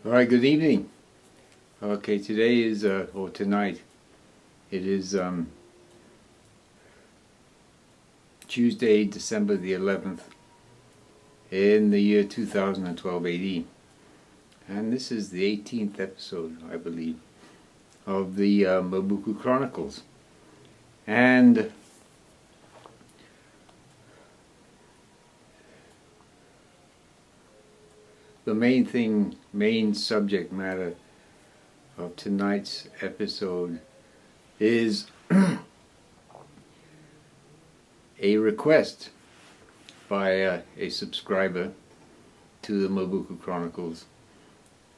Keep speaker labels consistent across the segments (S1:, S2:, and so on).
S1: All right, good evening. Okay, today is, or tonight, it is Tuesday, December the 11th, in the year 2012 AD. And this is the 18th episode, I believe, of the Mobuku Chronicles. And the main subject matter of tonight's episode is a request by a subscriber to the Mobuku Chronicles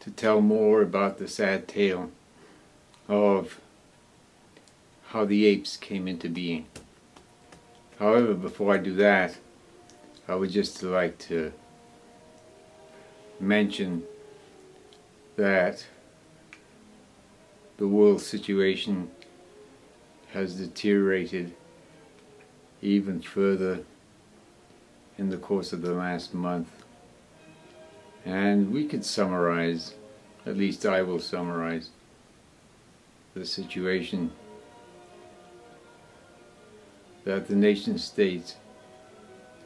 S1: to tell more about the sad tale of how the apes came into being. However, before I do that, I would just like to mention that the world situation has deteriorated even further in the course of the last month. And we could summarize, at least I will summarize, the situation that the nation state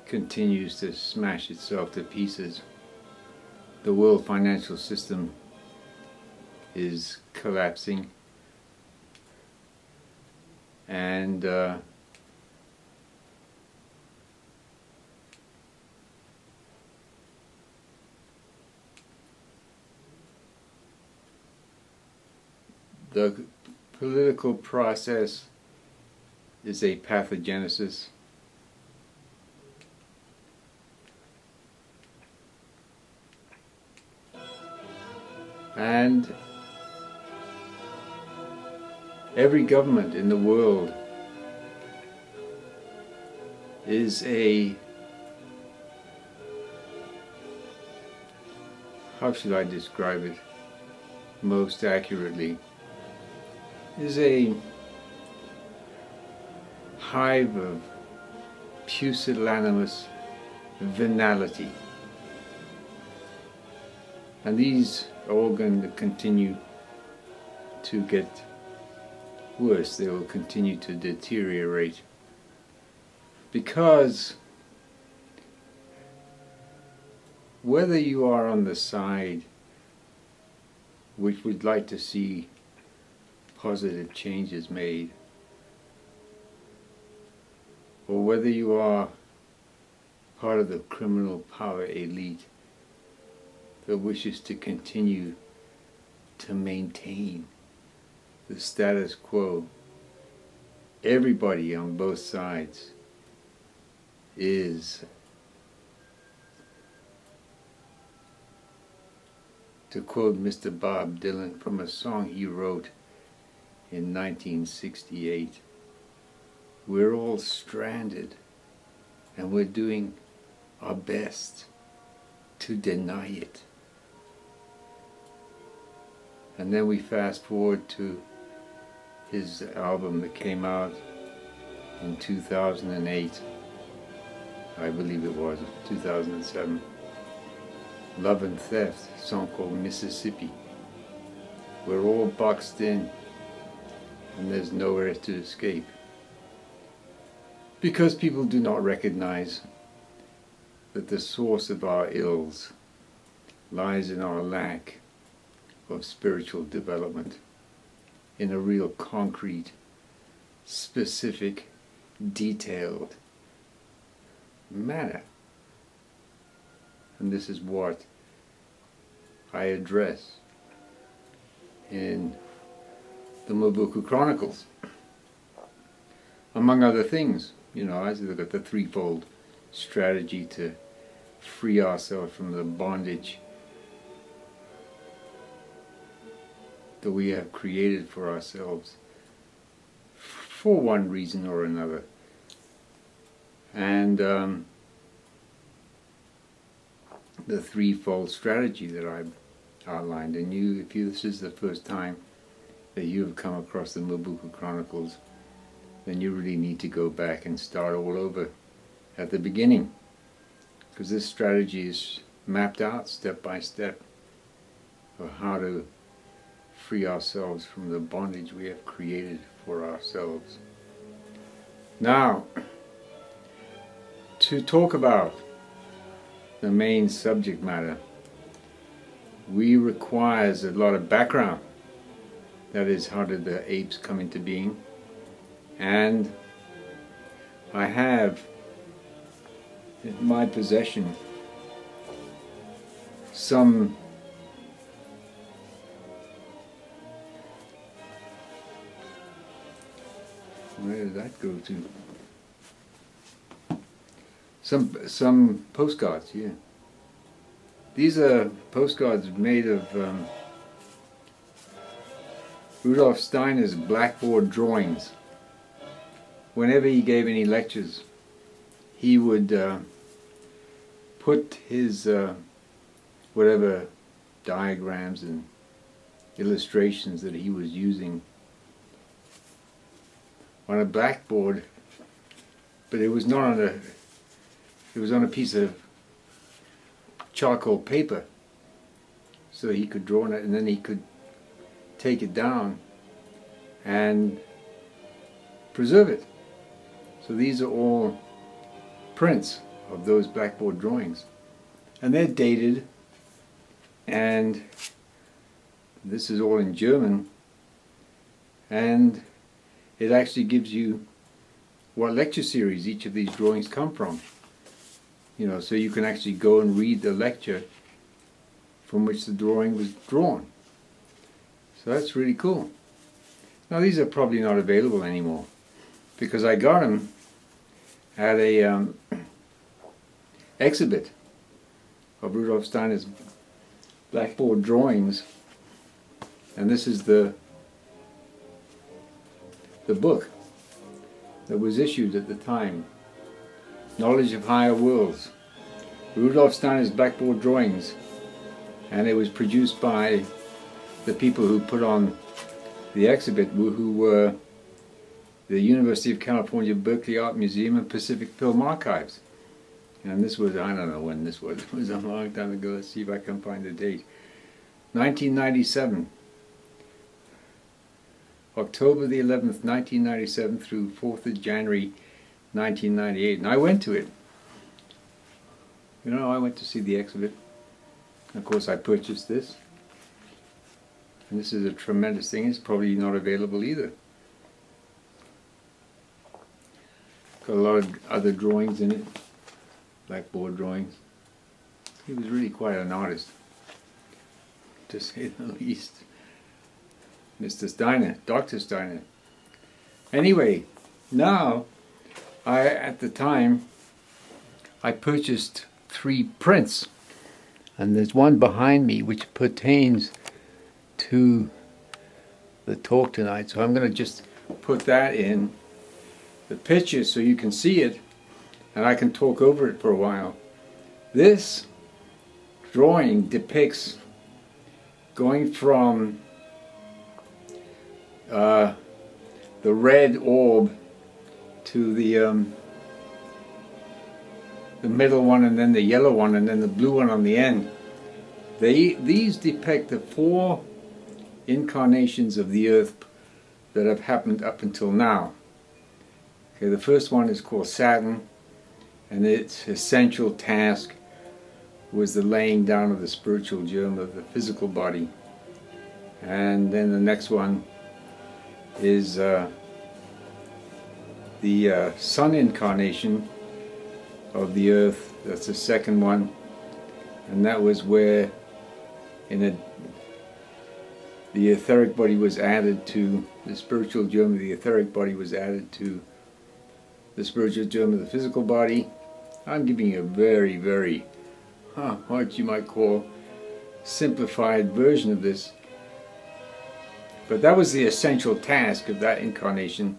S1: continues to smash itself to pieces. The world financial system is collapsing, and the political process is a pathogenesis. And every government in the world is how should I describe it most accurately, is a hive of pusillanimous venality. And these are all going to continue to get worse. They will continue to deteriorate, because whether you are on the side which would like to see positive changes made, or whether you are part of the criminal power elite that wishes to continue to maintain the status quo, everybody on both sides is, to quote Mr. Bob Dylan from a song he wrote in 1968, we're all stranded and we're doing our best to deny it. And then we fast forward to his album that came out in 2008, I believe it was, 2007, Love and Theft, a song called Mississippi. We're all boxed in and there's nowhere to escape, because people do not recognize that the source of our ills lies in our lack of spiritual development in a real concrete, specific, detailed manner. And this is what I address in the Mobuku Chronicles. Among other things, as we look at the threefold strategy to free ourselves from the bondage that we have created for ourselves for one reason or another. And the threefold strategy that I've outlined, and if this is the first time that you have come across the Mobuku Chronicles, then you really need to go back and start all over at the beginning, because this strategy is mapped out step by step of how to free ourselves from the bondage we have created for ourselves. Now, to talk about the main subject matter, we requires a lot of background. That is, how did the apes come into being? And I have in my possession some where did that go to? Some postcards, yeah. These are postcards made of Rudolf Steiner's blackboard drawings. Whenever he gave any lectures, he would put his whatever diagrams and illustrations that he was using on a blackboard, but it was not on a, it was on a piece of charcoal paper, so he could draw on it, and then he could take it down and preserve it. So these are all prints of those blackboard drawings, and they're dated, and this is all in German, and it actually gives you what lecture series each of these drawings come from. You know, so you can actually go and read the lecture from which the drawing was drawn. So that's really cool. Now these are probably not available anymore, because I got them at a exhibit of Rudolf Steiner's blackboard drawings, and this is the book that was issued at the time, Knowledge of Higher Worlds, Rudolf Steiner's blackboard drawings, and it was produced by the people who put on the exhibit, who were the University of California, Berkeley Art Museum and Pacific Film Archives. And this was, I don't know when this was, it was a long time ago. Let's see if I can find the date. 1997. October the 11th, 1997 through 4th of January, 1998. And I went to it. You know, I went to see the exhibit. Of course, I purchased this. And this is a tremendous thing. It's probably not available either. Got a lot of other drawings in it, blackboard drawings. He was really quite an artist, to say the least. Mr. Steiner, Dr. Steiner. Anyway, now, at the time, I purchased 3 prints. And there's one behind me which pertains to the talk tonight. So I'm going to just put that in the picture so you can see it, and I can talk over it for a while. This drawing depicts going from the red orb to the middle one, and then the yellow one, and then the blue one on the end. These depict the 4 incarnations of the earth that have happened up until now. Okay, the first one is called Saturn, and its essential task was the laying down of the spiritual germ of the physical body. And then the next one is the sun incarnation of the earth. That's the second one, and that was where the etheric body was added to the spiritual germ of the etheric body was added to the spiritual germ of the physical body. I'm giving you a very, very, what you might call simplified version of this. But that was the essential task of that incarnation.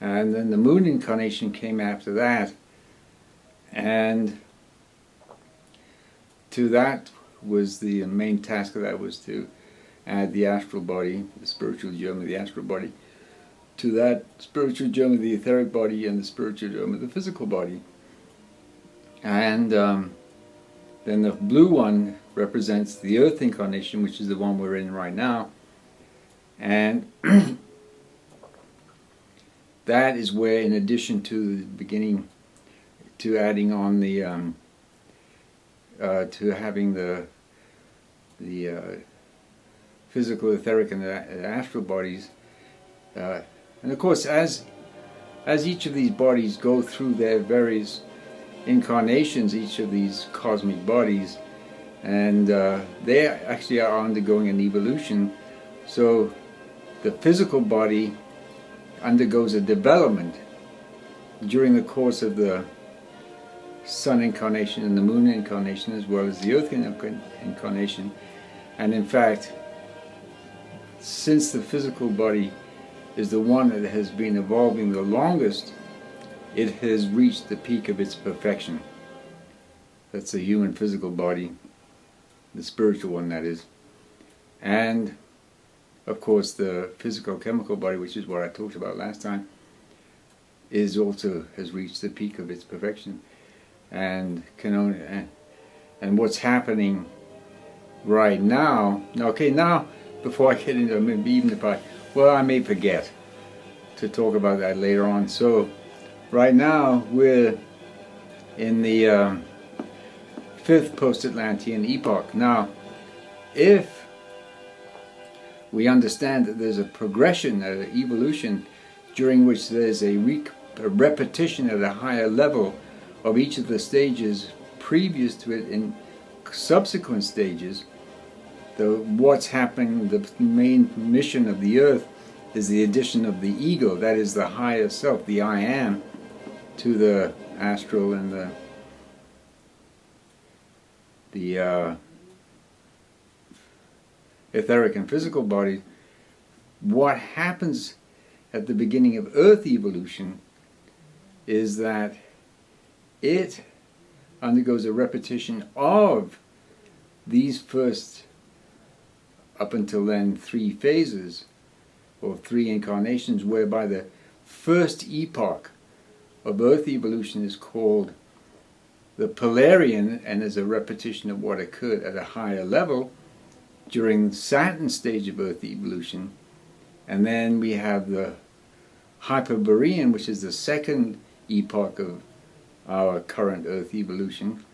S1: And then the moon incarnation came after that. And to that was the main task of that was to add the astral body, the spiritual germ of the astral body, to that spiritual germ of the etheric body and the spiritual germ of the physical body. And then the blue one represents the Earth incarnation, which is the one we're in right now. And that is where, in addition to the beginning, to adding on the, to having the physical, etheric, and the astral bodies, and of course, as each of these bodies go through their various incarnations, each of these cosmic bodies, and they actually are undergoing an evolution. So the physical body undergoes a development during the course of the sun incarnation and the moon incarnation, as well as the earth incarnation. And in fact, since the physical body is the one that has been evolving the longest, it has reached the peak of its perfection. That's the human physical body, the spiritual one, that is. And of course the physical chemical body, which is what I talked about last time, is also has reached the peak of its perfection, and can only, and what's happening right now. Okay, now before I get into, maybe even if I may forget to talk about that later on. So right now we're in the fifth post-Atlantean epoch. Now, if we understand that there's a progression, an evolution, during which there's a repetition at a higher level of each of the stages previous to it in subsequent stages, what's happening, the main mission of the earth is the addition of the ego, that is the higher self, the I am, to the astral and the etheric and physical body. What happens at the beginning of earth evolution is that it undergoes a repetition of these first, up until then, 3 phases or 3 incarnations, whereby the first epoch of earth evolution is called the Polarian, and is a repetition of what occurred at a higher level during Saturn's stage of earth evolution. And then we have the Hyperborean, which is the second epoch of our current earth evolution,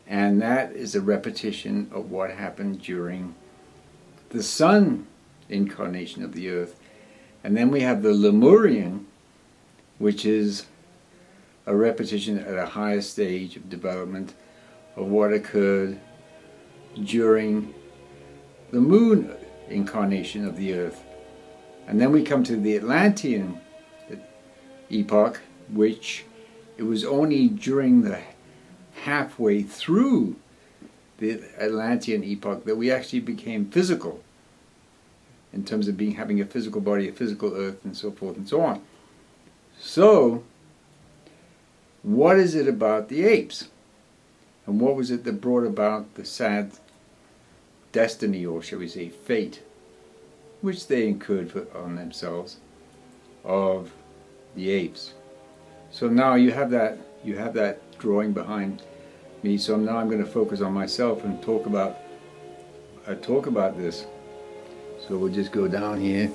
S1: and that is a repetition of what happened during the sun incarnation of the earth. And then we have the Lemurian, which is a repetition at a higher stage of development of what occurred during the moon incarnation of the earth. And then we come to the Atlantean epoch, which it was only during the halfway through the Atlantean epoch that we actually became physical, in terms of having a physical body, a physical earth, and so forth and so on. So, what is it about the apes? And what was it that brought about the sad destiny, or shall we say fate, which they incurred on themselves, of the apes? So now you have that drawing behind me. So now I'm going to focus on myself and talk about this. So we'll just go down here.